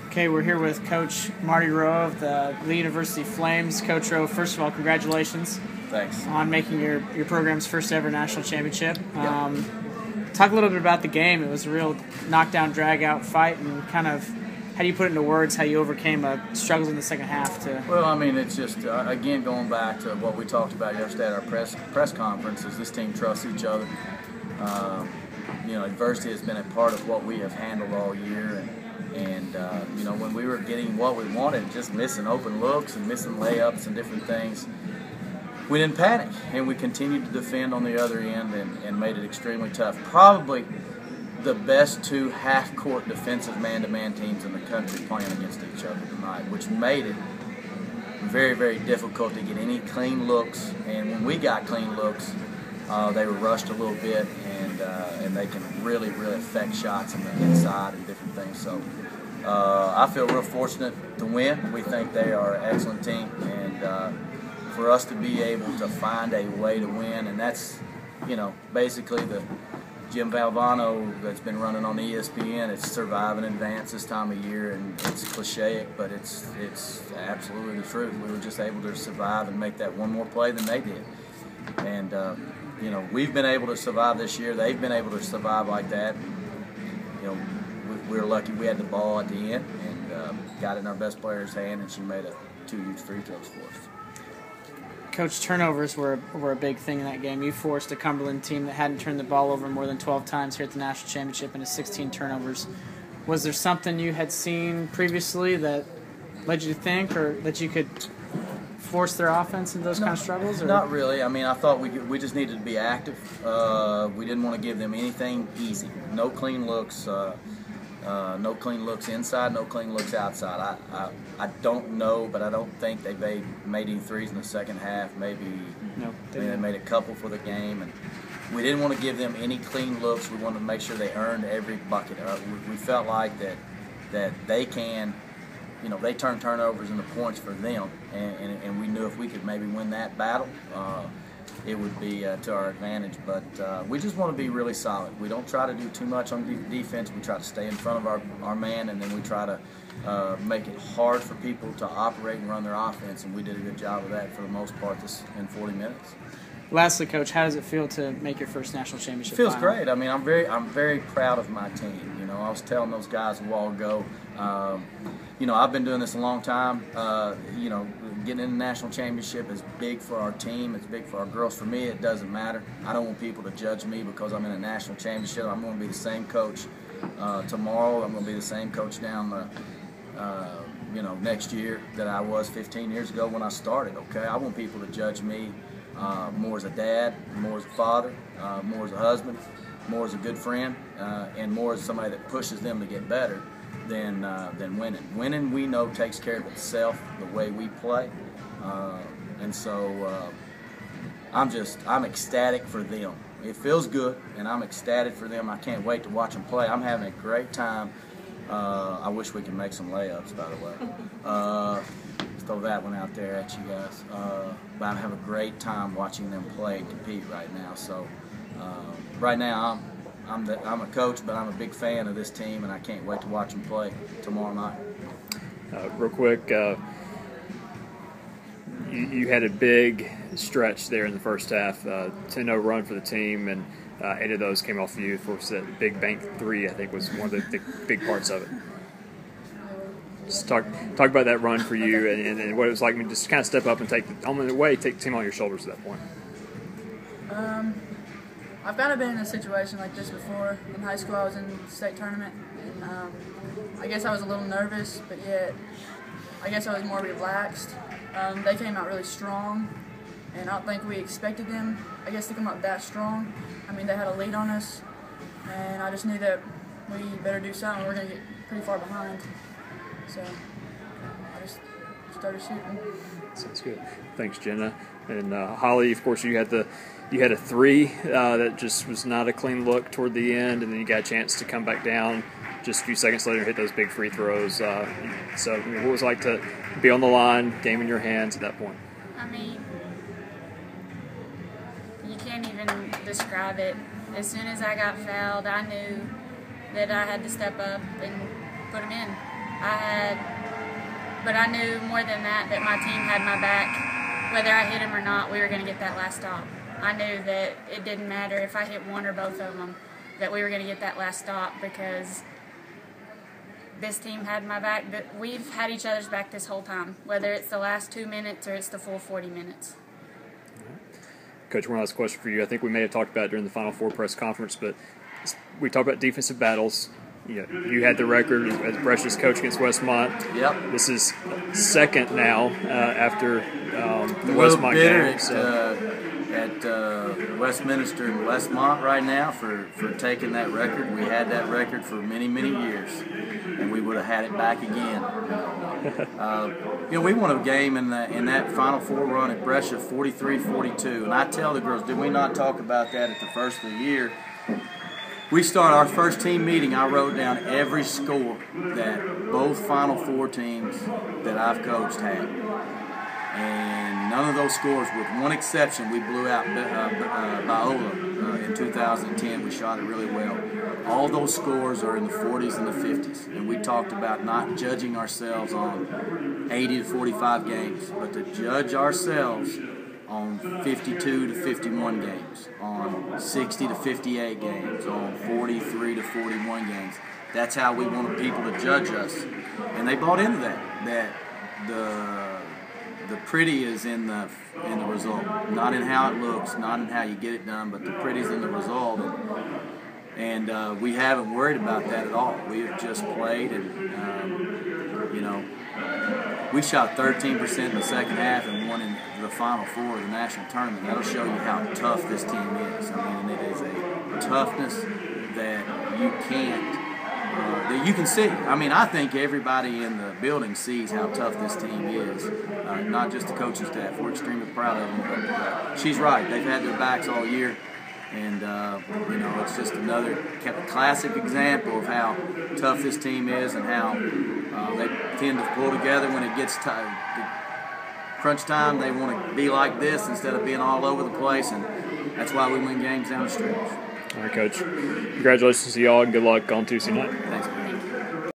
Okay, we're here with Coach Marty Rowe of the Lee University Flames. Coach Rowe, first of all, congratulations. Thanks. On making your program's first ever national championship. Yep. Talk a little bit about the game. It was a real knockdown, drag-out fight, and kind of how do you put it into words how you overcame struggles in the second half? Well, I mean, it's just, again, going back to what we talked about yesterday at our press conference, is this team trusts each other. Adversity has been a part of what we have handled all year, and when we were getting what we wanted, just missing open looks and missing layups and different things, we didn't panic, and we continued to defend on the other end and made it extremely tough. Probably the best two half-court defensive man-to-man teams in the country playing against each other tonight, which made it very, very difficult to get any clean looks. And when we got clean looks, they were rushed a little bit, and they can really, really affect shots on the inside and different things. So I feel real fortunate to win. We think they are an excellent team, and for us to be able to find a way to win, and that's, basically the Jim Valvano that's been running on ESPN. It's survive and advance this time of year, and it's cliche, but it's absolutely the truth. We were just able to survive and make that one more play than they did. And, we've been able to survive this year. They've been able to survive like that. We were lucky we had the ball at the end and got it in our best player's hand, and she made two huge free throws for us. Coach, turnovers were a big thing in that game. You forced a Cumberland team that hadn't turned the ball over more than 12 times here at the national championship into 16 turnovers. Was there something you had seen previously that led you to think, or that you could force their offense into those kind of struggles? Or? Not really. I mean, I thought we just needed to be active. We didn't want to give them anything easy. No clean looks. No clean looks inside, no clean looks outside. I don't know, but I don't think they made any threes in the second half. Maybe they made a couple for the game, and we didn't want to give them any clean looks. We wanted to make sure they earned every bucket. We felt like that they can, they turn turnovers into points for them, and we knew if we could maybe win that battle, it would be to our advantage. But we just want to be really solid. We don't try to do too much on defense. We try to stay in front of our man, and then we try to make it hard for people to operate and run their offense, and we did a good job of that for the most part in 40 minutes. Lastly, Coach, how does it feel to make your first national championship? It feels final? great. I mean, I'm very proud of my team. I was telling those guys a while ago, I've been doing this a long time. Getting in the national championship is big for our team. It's big for our girls. For me, it doesn't matter. I don't want people to judge me because I'm in a national championship. I'm going to be the same coach tomorrow. I'm going to be the same coach down next year that I was 15 years ago when I started. Okay, I want people to judge me more as a dad, more as a father, more as a husband, more as a good friend, and more as somebody that pushes them to get better than winning. Winning, we know, takes care of itself the way we play, and so I'm ecstatic for them. It feels good, and I'm ecstatic for them. I can't wait to watch them play. I'm having a great time. I wish we could make some layups, by the way. Let's throw that one out there at you guys. But I'm having a great time watching them play and compete right now. So right now I'm a coach, but I'm a big fan of this team, and I can't wait to watch them play tomorrow night. Real quick, you had a big stretch there in the first half, 10-0 run for the team, and 8 of those came off of you. Of course, that big bank three, I think, was one of the big parts of it. Just talk about that run for you and what it was like. I mean, just kind of step up and take the team on your shoulders at that point. I've kind of been in a situation like this before. In high school, I was in the state tournament, and I guess I was a little nervous, but yet I guess I was more relaxed. They came out really strong, and I don't think we expected them, I guess, to come out that strong. I mean, they had a lead on us, and I just knew that we better do something. We're going to get pretty far behind. So I just started shooting. Sounds good. Thanks, Jenna. And Hollie, of course, you had a three that just was not a clean look toward the end, and then you got a chance to come back down just a few seconds later and hit those big free throws. So what was it like to be on the line, game in your hands at that point? I mean, you can't even describe it. As soon as I got fouled, I knew that I had to step up and put them in. But I knew more than that my team had my back. Whether I hit him or not, we were going to get that last stop. I knew that it didn't matter if I hit one or both of them, that we were going to get that last stop because this team had my back. That we've had each other's back this whole time, whether it's the last 2 minutes or it's the full 40 minutes. Coach, one last question for you. I think we may have talked about it during the Final Four press conference, but we talked about defensive battles. You had the record as Brescia's coach against Westmont. Yep. This is second now after the Well, Westmont bitter game. at Westminster and Westmont right now for taking that record. We had that record for many, many years, and we would have had it back again. We won a game in that Final Four run at Brescia 43-42, and I tell the girls, did we not talk about that at the first of the year? We started our first team meeting. I wrote down every score that both Final Four teams that I've coached had. And none of those scores, with one exception, we blew out Biola in 2010. We shot it really well. All those scores are in the 40s and the 50s. And we talked about not judging ourselves on 80 to 45 games, but to judge ourselves on 52 to 51 games, on 60 to 58 games, on 43 to 41 games. That's how we wanted people to judge us. And they bought into that the pretty is in the result, not in how it looks, not in how you get it done, but the pretty's in the result. And we haven't worried about that at all. We have just played, and we shot 13% in the second half and won in the Final Four of the national tournament. That'll show you how tough this team is. I mean, it is a toughness that you can't, that you can see. I mean, I think everybody in the building sees how tough this team is, not just the coaching staff. We're extremely proud of them, but she's right. They've had their backs all year. And, it's just another classic example of how tough this team is and how they tend to pull together when it gets crunch time. They want to be like this instead of being all over the place, and that's why we win games down the stretch. All right, Coach. Congratulations to y'all, and good luck on Tuesday night. Thanks, man.